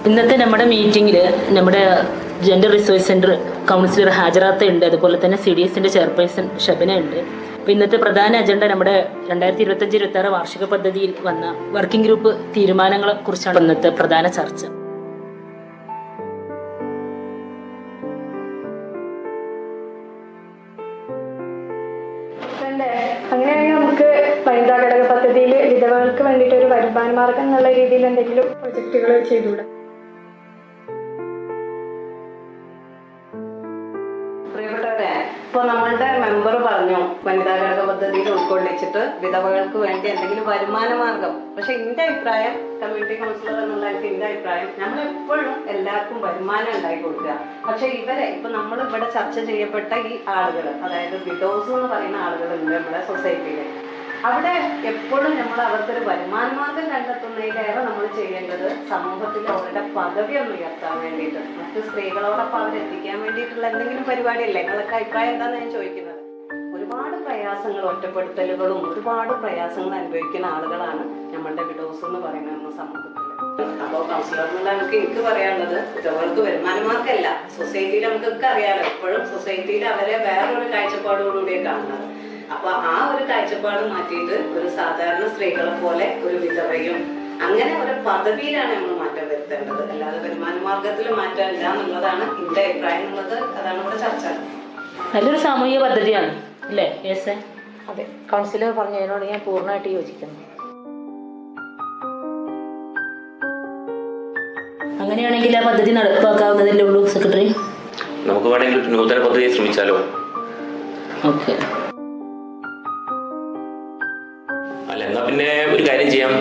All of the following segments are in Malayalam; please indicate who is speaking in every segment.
Speaker 1: ഇന്നത്തെ നമ്മുടെ മീറ്റിംഗിൽ നമ്മുടെ ജെൻഡർ റിസോഴ്സ് സെൻറ്റർ കൗൺസിലർ ഹാജറാത്ത ഉണ്ട്, അതുപോലെ തന്നെ CDSന്റെ ചെയർപേഴ്സൺ ഷബന ഉണ്ട്. അപ്പോൾ ഇന്നത്തെ പ്രധാന അജണ്ട നമ്മുടെ 2025-26 വാർഷിക പദ്ധതിയിൽ വന്ന വർക്കിംഗ് ഗ്രൂപ്പ് തീരുമാനങ്ങളെ കുറിച്ചാണ് ഇന്നത്തെ പ്രധാന ചർച്ച.
Speaker 2: അങ്ങനെയാണെങ്കിൽ നമുക്ക് വനിതാ ഘടക പദ്ധതിയിൽ വിധവകൾക്ക് വേണ്ടിയിട്ട് ഒരു വരുമാന മാർഗം എന്നുള്ള രീതിയിൽ എന്തെങ്കിലും പ്രൊജക്ടുകൾ ചെയ്തുകൂടെ?
Speaker 3: പ്രിയപ്പെട്ടവരെ, ഇപ്പോൾ നമ്മളുടെ മെമ്പർ പറഞ്ഞു വനിതാ ഘടക പദ്ധതിയിൽ ഉൾക്കൊള്ളിച്ചിട്ട് വിധവകൾക്ക് വേണ്ടി എന്തെങ്കിലും വരുമാന മാർഗം. പക്ഷെ എൻ്റെ അഭിപ്രായം, കമ്മ്യൂണിറ്റി കൗൺസിലർ എന്നുള്ള എൻ്റെ അഭിപ്രായം, നമ്മളെപ്പോഴും എല്ലാവർക്കും വരുമാനം ഉണ്ടാക്കി കൊടുക്കുക. പക്ഷെ ഇവരെ ഇപ്പൊ നമ്മൾ ഇവിടെ ചർച്ച ചെയ്യപ്പെട്ട ഈ ആളുകൾ, അതായത് വിഡോസ് എന്ന് പറയുന്ന ആളുകളുണ്ട് നമ്മുടെ സൊസൈറ്റിയിൽ, അവിടെ എപ്പോഴും നമ്മൾ അവർക്കൊരു വരുമാന മാർഗം കണ്ടെത്തുന്നതിലേറെ നമ്മൾ ചെയ്യേണ്ടത് സമൂഹത്തിൽ അവരുടെ പദവി ഒന്ന് ഉയർത്താൻ വേണ്ടിയിട്ട്, മറ്റു സ്ത്രീകളോടൊപ്പം അവരെത്തിക്കാൻ വേണ്ടിയിട്ടുള്ള എന്തെങ്കിലും പരിപാടിയല്ലേ? നിങ്ങളൊക്കെ അഭിപ്രായം എന്താണെന്ന് ഞാൻ ചോദിക്കുന്നത്. ഒരുപാട് പ്രയാസങ്ങൾ, ഒറ്റപ്പെടുത്തലുകളും ഒരുപാട് പ്രയാസങ്ങൾ അനുഭവിക്കുന്ന ആളുകളാണ് നമ്മളുടെ വിഡോസ് എന്ന് പറയുന്ന സമൂഹത്തിൽ. അപ്പോൾ കൗൺസിലറിനുള്ള എനിക്ക് പറയാനുള്ളത്, വിധവകൾക്ക് വരുമാന മാർഗമല്ല, സൊസൈറ്റിയിൽ നമുക്കൊക്കെ അറിയാലോ, എപ്പോഴും സൊസൈറ്റിയിൽ അവരെ വേറൊരു കാഴ്ചപ്പാടോടുകൂടിയാണ് കാണുന്നത്. അപ്പൊ ആ ഒരു കാഴ്ചപ്പാട് മാറ്റിയിട്ട് ഒരു സാധാരണ സ്ത്രീകളെ പോലെ ഒരു വിധവയും അങ്ങനെ ഒരു പദവിയിലാണ് നമ്മൾ മാറ്റം വരുത്തേണ്ടത്, അല്ലാതെ വരുമാന മാർഗത്തിൽ മാറ്റമില്ല എന്നുള്ളതാണ് എന്റെ അഭിപ്രായം എന്നുള്ളത്. അതാണ് ഇവിടെ ചർച്ച.
Speaker 1: നല്ലൊരു സാമൂഹിക പദ്ധതിയാണ് അല്ലേ?
Speaker 4: അതെ, കൗൺസിലർ പറഞ്ഞതിനോട് ഞാൻ പൂർണ്ണമായിട്ട് യോജിക്കുന്നു.
Speaker 1: അങ്ങനെയാണെങ്കിൽ ആ പദ്ധതി നടപ്പാക്കാവുന്നതല്ലേ ഉള്ളൂ സെക്രട്ടറി?
Speaker 5: നമുക്ക് വേണമെങ്കിൽ ഒരു നൂതന പദ്ധതി ശ്രമിച്ചാലോ?
Speaker 1: ഓക്കെ,
Speaker 5: അല്ല എന്നാ പിന്നെ ഒരു കാര്യം ചെയ്യാം,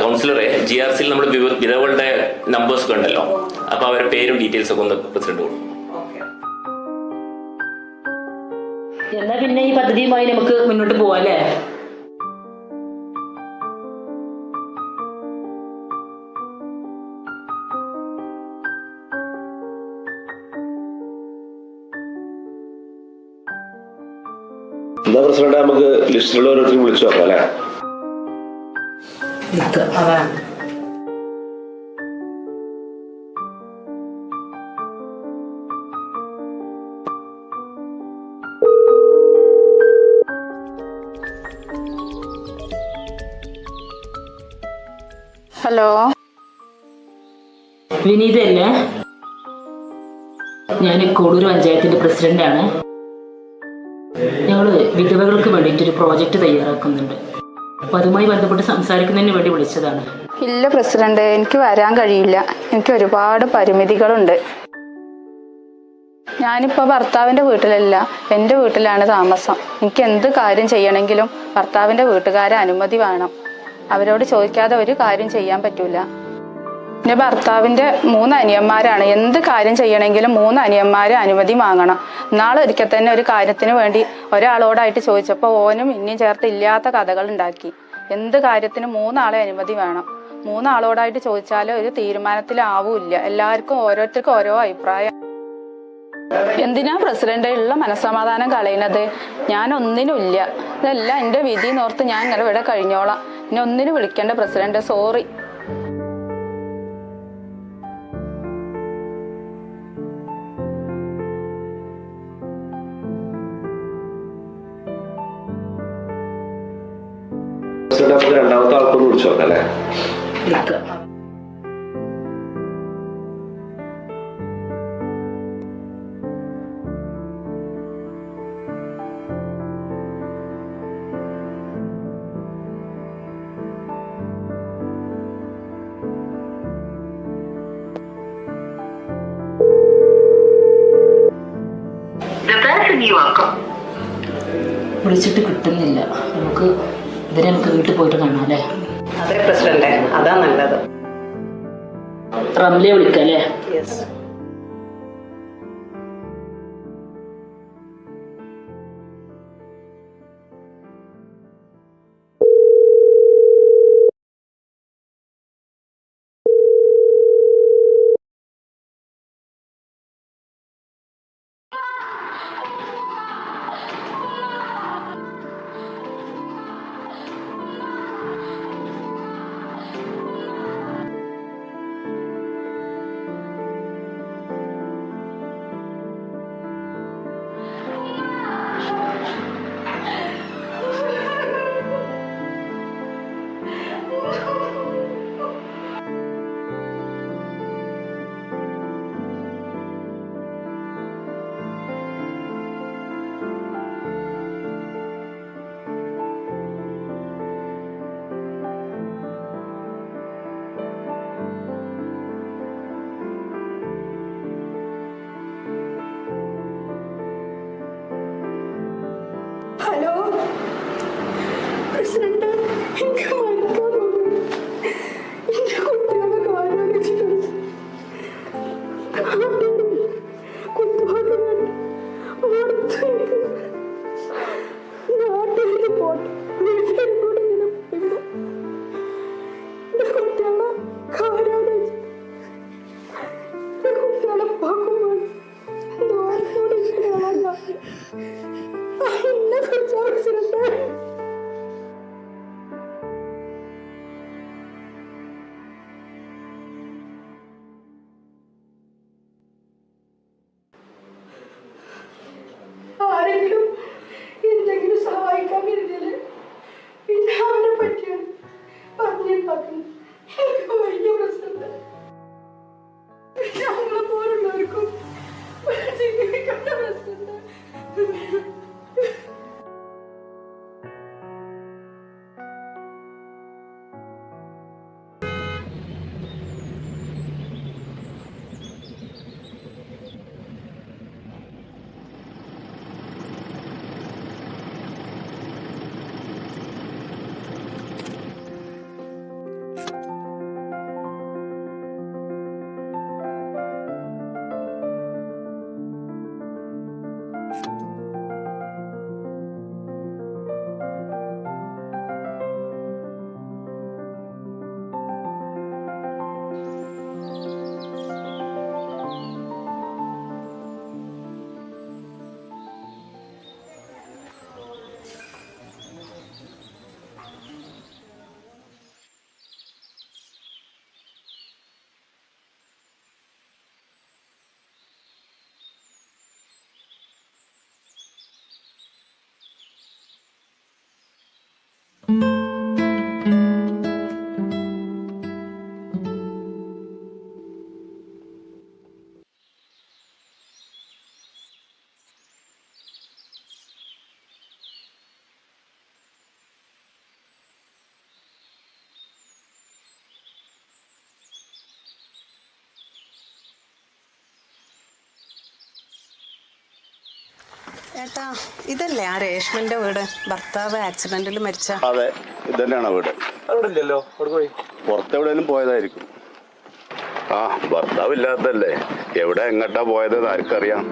Speaker 5: കൗൺസിലറെ GRCയിൽ നമ്മൾ വിധവകളുടെ നമ്പേഴ്സ് ഒക്കെ ഉണ്ടല്ലോ, അപ്പൊ അവരുടെ പേരും ഡീറ്റെയിൽസ് ഒക്കെ ഒന്ന് പ്രസിഡന്റ് കൊടുക്കും.
Speaker 1: എന്നാ പിന്നെ ഈ പദ്ധതിയുമായി നമുക്ക് മുന്നോട്ട് പോവാം അല്ലേ?
Speaker 6: എന്താ പ്രസിഡന്റ്, നമുക്ക് ലിസ്റ്റിലുള്ള ഓരോരുത്തരും വിളിച്ചു നോക്കാം അല്ലേ?
Speaker 1: അതാണ്.
Speaker 4: ഹലോ,
Speaker 1: വിനീതല്ലേ? ഞാൻ കോടൂർ പഞ്ചായത്തിന്റെ പ്രസിഡന്റാണ്. ഞങ്ങൾ വിധവകൾക്ക് വേണ്ടിയിട്ടൊരു പ്രോജക്റ്റ് തയ്യാറാക്കുന്നുണ്ട്. അപ്പം അതുമായി ബന്ധപ്പെട്ട് സംസാരിക്കുന്നതിന് വേണ്ടി വിളിച്ചതാണ്.
Speaker 4: ഇല്ല പ്രസിഡന്റ്, എനിക്ക് വരാൻ കഴിയില്ല. എനിക്ക് ഒരുപാട് പരിമിതികളുണ്ട്. ഞാനിപ്പോൾ ഭർത്താവിൻ്റെ വീട്ടിലല്ല, എൻ്റെ വീട്ടിലാണ് താമസം. എനിക്ക് എന്ത് കാര്യം ചെയ്യണമെങ്കിലും ഭർത്താവിൻ്റെ വീട്ടുകാരെ അനുമതി വേണം. അവരോട് ചോദിക്കാതെ ഒരു കാര്യം ചെയ്യാൻ പറ്റൂല. എൻ്റെ ഭർത്താവിൻ്റെ 3 അനിയന്മാരാണ്. എന്ത് കാര്യം ചെയ്യണമെങ്കിലും 3 അനിയന്മാരെ അനുമതി വാങ്ങണം. ഒരിക്കൽ തന്നെ ഒരു കാര്യത്തിന് വേണ്ടി ഒരാളോടായിട്ട് ചോദിച്ചപ്പോൾ ഓനും ഇനിയും ചേർത്ത് ഇല്ലാത്ത കഥകൾ ഉണ്ടാക്കി. എന്ത് കാര്യത്തിനും 3 ആളെ അനുമതി വേണം. 3 ആളോടായിട്ട് ചോദിച്ചാലും ഒരു തീരുമാനത്തിലാവൂല്ല. എല്ലാവർക്കും ഓരോരുത്തർക്കും ഓരോ അഭിപ്രായം. എന്തിനാ പ്രസിഡന്റ് ഉള്ള മനസ്സമാധാനം കളയുന്നത്? ഞാൻ ഒന്നിനുമില്ല. ഇതെല്ലാം എൻ്റെ വിധി നോർത്ത് ഞാൻ ഇങ്ങനെ ഇവിടെ കഴിഞ്ഞോളാം. ഇനി ഒന്നിനും വിളിക്കേണ്ട പ്രസിഡന്റ്, സോറി.
Speaker 6: നമുക്ക് രണ്ടാമത്തെ ആൾക്കൊന്ന് വിളിച്ചു നോക്കാം അല്ലേ?
Speaker 1: വിളിച്ചിട്ട് കിട്ടുന്നില്ല. നമുക്ക് വീട്ടിൽ പോയിട്ട് കാണാം അല്ലേ?
Speaker 3: അതെ പ്രസിഡന്റ്, അതാ നല്ലത്.
Speaker 1: റംലയെ വിളിക്കാം അല്ലേ?
Speaker 3: യെസ്.
Speaker 2: പോട്ടെ, വീട്ടുകാരും കൂടെ ഇങ്ങനെ പറയുമ്പോ എന്റെ കുട്ടികളെ കാര്യം കുട്ടികളെ പോകുമ്പോൾ ദ്വാരത്തോടെ എന്നെ കുറിച്ച് ആവശ്യമുണ്ട്. ആരെങ്കിലും എന്തെങ്കിലും സഹായിക്കാൻ കരുതിയാല് പിന്നെ അവനെ പറ്റിയാണ് പറഞ്ഞിട്ടുണ്ടാക്കുന്നത്. എനിക്ക് വലിയ പ്രശ്നമുണ്ട്. ഞങ്ങളെ പോലുള്ളവർക്കും ജീവിക്കേണ്ട പ്രശ്നമുണ്ട്.
Speaker 3: ഏട്ടാ, ഇതല്ലേ ആ രേഷ്മന്റെ വീട്? ഭർത്താവ് ആക്സിഡന്റിൽ മരിച്ച.
Speaker 6: അതെ, ഇത് തന്നെയാണോ വീട്?
Speaker 7: അവിടെ ഇല്ലല്ലോ,
Speaker 6: പുറത്തെവിടെയും പോയതായിരിക്കും. ആ, ഭർത്താവ് ഇല്ലാത്തല്ലേ, എവിടെ എങ്ങോട്ടാ പോയത് ആർക്കറിയാം.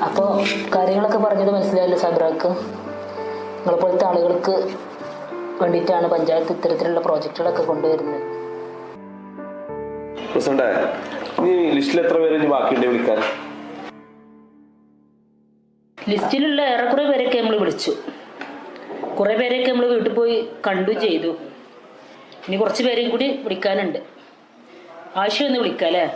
Speaker 1: അപ്പോൾ കാര്യങ്ങളൊക്കെ പറഞ്ഞത് മനസ്സിലായല്ലോ സാബ്രാക്ക്? നിങ്ങളെപ്പോലത്തെ ആളുകൾക്ക് വേണ്ടിയിട്ടാണ് പഞ്ചായത്ത് ഇത്തരത്തിലുള്ള പ്രോജക്റ്റുകളൊക്കെ കൊണ്ടുവരുന്നത്.
Speaker 7: പ്രസിഡന്റ്, ഈ ലിസ്റ്റിൽ എത്ര പേര് ബാക്കിയുണ്ട് വിളിക്കാൻ?
Speaker 1: ലിസ്റ്റിലുള്ള ഏറെക്കുറെ പേരൊക്കെ നമ്മൾ വിളിച്ചു. കുറേ പേരെയൊക്കെ നമ്മൾ വീട്ടിൽ പോയി കണ്ടു ചെയ്തു. ഇനി കുറച്ച് പേരെയും കൂടി വിളിക്കാനുണ്ട്. ആവശ്യം ഒന്ന് വിളിക്കാം അല്ലേ?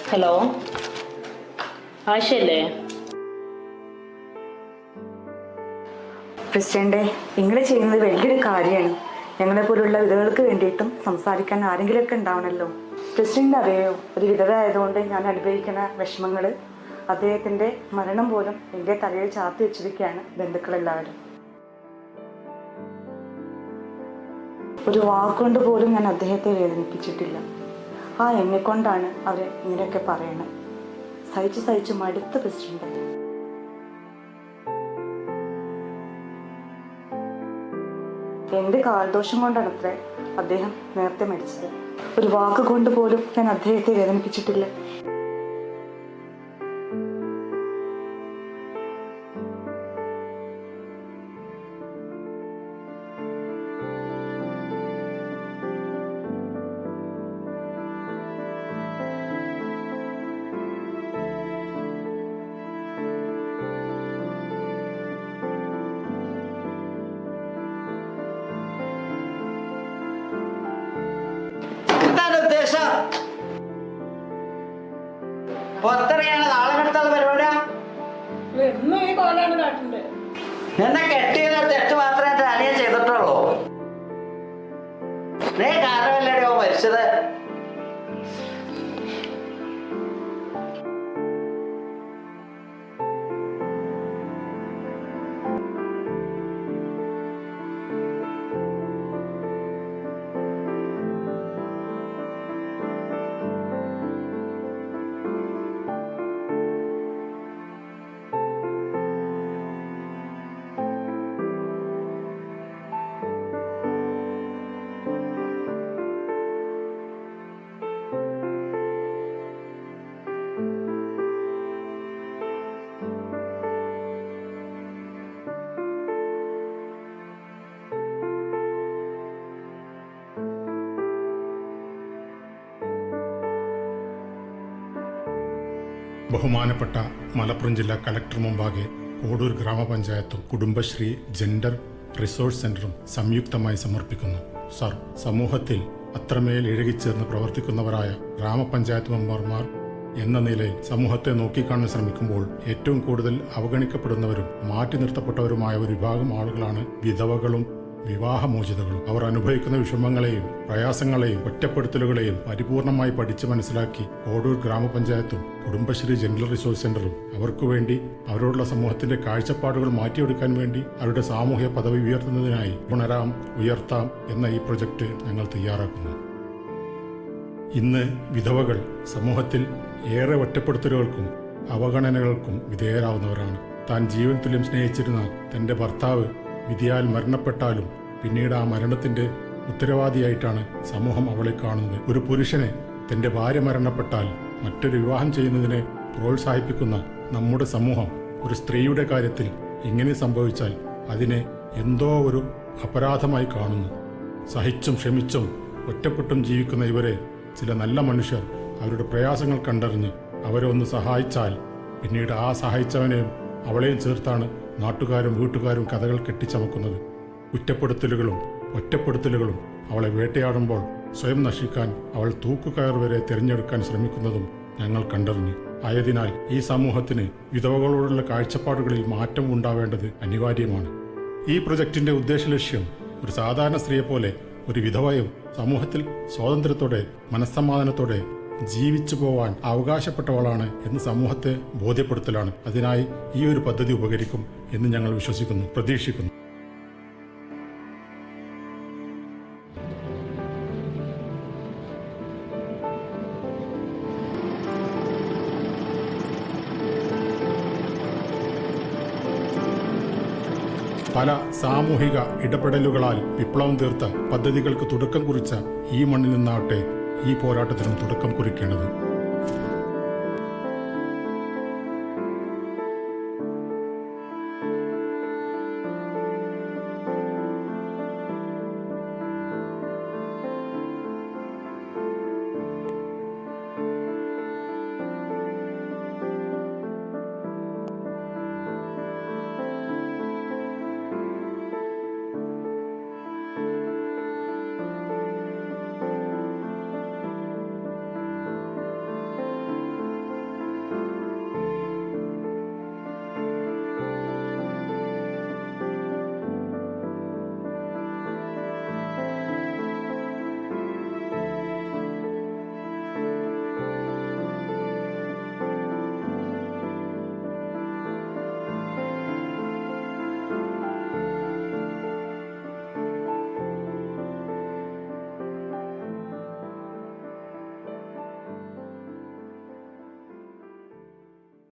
Speaker 1: ഹലോ, ആശയല്ലേ?
Speaker 8: പ്രസിഡന്റ്, നിങ്ങൾ ചെയ്യുന്നത് വലിയൊരു കാര്യമാണ്. ഞങ്ങളെ പോലുള്ള വിധവകൾക്ക് വേണ്ടിയിട്ടും സംസാരിക്കാൻ ആരെങ്കിലുമൊക്കെ ഉണ്ടാവണമല്ലോ. പ്രസിഡന്റ് അറിയോ, ഒരു വിധവ ആയതുകൊണ്ട് ഞാൻ അനുഭവിക്കുന്ന വിഷമങ്ങൾ, അദ്ദേഹത്തിൻ്റെ മരണം പോലും എൻ്റെ തലയിൽ ചാർത്തി വെച്ചിരിക്കുകയാണ് ബന്ധുക്കളെല്ലാവരും. ഒരു വാക്കുകൊണ്ട് പോലും ഞാൻ അദ്ദേഹത്തെ വേദനിപ്പിച്ചിട്ടില്ല. ആ എന്നെക്കൊണ്ടാണ് അവർ ഇങ്ങനെയൊക്കെ പറയണം. സഹിച്ച് മടുത്ത പ്രസിഡന്റ്. എൻ്റെ കാൽദോഷം കൊണ്ടാണത്രേ അദ്ദേഹം നേരത്തെ മരിച്ചത്. ഒരു വാക്ക് കൊണ്ട് പോലും ഞാൻ അദ്ദേഹത്തെ വേദനിപ്പിച്ചിട്ടില്ല.
Speaker 9: എന്താണ് ഉദ്ദേശം? പുറത്തിറങ്ങിയാണ് നാളെ അടുത്തുള്ള പരിപാടിയാ.
Speaker 2: എന്നും ഈ കോലാണ് കാട്ടുണ്ട്.
Speaker 9: എന്നെ കെട്ടിയത് തെറ്റ് മാത്രമേ എന്റെ അനിയ ചെയ്തിട്ടുള്ളൂ. നീ കാരണമല്ലയോ മരിച്ചത്.
Speaker 10: ബഹുമാനപ്പെട്ട മലപ്പുറം ജില്ലാ കലക്ടർ മുമ്പാകെ കോഡൂർ ഗ്രാമപഞ്ചായത്തും കുടുംബശ്രീ ജെൻഡർ റിസോഴ്സ് സെന്ററും സംയുക്തമായി സമർപ്പിക്കുന്നു. സർ, സമൂഹത്തിൽ അത്രമേൽ ഇഴകിച്ചേർന്ന് പ്രവർത്തിക്കുന്നവരായ ഗ്രാമപഞ്ചായത്ത് മെമ്പർമാർ എന്ന നിലയിൽ സമൂഹത്തെ നോക്കിക്കാണാൻ ശ്രമിക്കുമ്പോൾ ഏറ്റവും കൂടുതൽ അവഗണിക്കപ്പെടുന്നവരും മാറ്റി നിർത്തപ്പെട്ടവരുമായ ഒരു വിഭാഗം ആളുകളാണ് വിധവകളും വിവാഹമോചിതകളും. അവർ അനുഭവിക്കുന്ന വിഷമങ്ങളെയും പ്രയാസങ്ങളെയും ഒറ്റപ്പെടുത്തലുകളെയും പരിപൂർണമായി പഠിച്ച് മനസ്സിലാക്കി കോഡൂർ ഗ്രാമപഞ്ചായത്തും കുടുംബശ്രീ ജെൻഡർ റിസോഴ്സ് സെന്ററും അവർക്കു വേണ്ടി അവരോടുള്ള സമൂഹത്തിന്റെ കാഴ്ചപ്പാടുകൾ മാറ്റിയെടുക്കാൻ വേണ്ടി അവരുടെ സാമൂഹ്യ പദവി ഉയർത്തുന്നതിനായി ഉണരാം ഉയർത്താം എന്ന ഈ പ്രൊജക്ട് ഞങ്ങൾ തയ്യാറാക്കുന്നു. ഇന്ന് വിധവകൾ സമൂഹത്തിൽ ഏറെ ഒറ്റപ്പെടുത്തലുകൾക്കും അവഗണനകൾക്കും വിധേയരാവുന്നവരാണ്. താൻ ജീവൻ തുല്യം സ്നേഹിച്ചിരുന്ന തന്റെ ഭർത്താവ് വിധിയാൽ മരണപ്പെട്ടാലും പിന്നീട് ആ മരണത്തിന്റെ ഉത്തരവാദിയായിട്ടാണ് സമൂഹം അവളെ കാണുന്നത്. ഒരു പുരുഷനെ തന്റെ ഭാര്യ മരണപ്പെട്ടാൽ മറ്റൊരു വിവാഹം ചെയ്യുന്നതിനെ പ്രോത്സാഹിപ്പിക്കുന്ന നമ്മുടെ സമൂഹം ഒരു സ്ത്രീയുടെ കാര്യത്തിൽ ഇങ്ങനെ സംഭവിച്ചാൽ അതിനെ എന്തോ ഒരു അപരാധമായി കാണുന്നു. സഹിച്ചും ക്ഷമിച്ചും ഒറ്റപ്പെട്ടും ജീവിക്കുന്ന ഇവരെ ചില നല്ല മനുഷ്യർ അവരുടെ പ്രയാസങ്ങൾ കണ്ടറിഞ്ഞ് അവരെ ഒന്ന് സഹായിച്ചാൽ പിന്നീട് ആ സഹായിച്ചവനെയും അവളെയും ചേർത്താണ് നാട്ടുകാരും വീട്ടുകാരും കഥകൾ കെട്ടിച്ചമക്കുന്നത്. കുറ്റപ്പെടുത്തലുകളും ഒറ്റപ്പെടുത്തലുകളും അവളെ വേട്ടയാടുമ്പോൾ സ്വയം നശിക്കാൻ അവൾ തൂക്കുകയർ വരെ തിരഞ്ഞെടുക്കാൻ ശ്രമിക്കുന്നതും ഞങ്ങൾ കണ്ടറിഞ്ഞു. ആയതിനാൽ ഈ സമൂഹത്തിന് വിധവകളോടുള്ള കാഴ്ചപ്പാടുകളിൽ മാറ്റം ഉണ്ടാവേണ്ടത് അനിവാര്യമാണ്. ഈ പ്രൊജക്ടിന്റെ ഉദ്ദേശലക്ഷ്യം ഒരു സാധാരണ സ്ത്രീയെപ്പോലെ ഒരു വിധവയും സമൂഹത്തിൽ സ്വാതന്ത്ര്യത്തോടെ മനസ്സമാധാനത്തോടെ ജീവിച്ചു പോവാൻ അവകാശപ്പെട്ടവളാണ് എന്ന് സമൂഹത്തെ ബോധ്യപ്പെടുത്തലാണ്. അതിനായി ഈ ഒരു പദ്ധതി ഉപകരിക്കും എന്ന് ഞങ്ങൾ വിശ്വസിക്കുന്നു, പ്രതീക്ഷിക്കുന്നു. പല സാമൂഹിക ഇടപെടലുകളാൽ വിപ്ലവം തീർത്ത പദ്ധതികൾക്ക് തുടക്കം കുറിച്ച ഈ മണ്ണിൽ നിന്നാവട്ടെ ഈ പോരാട്ടത്തിനും തുടക്കം കുറിക്കേണ്ടത്.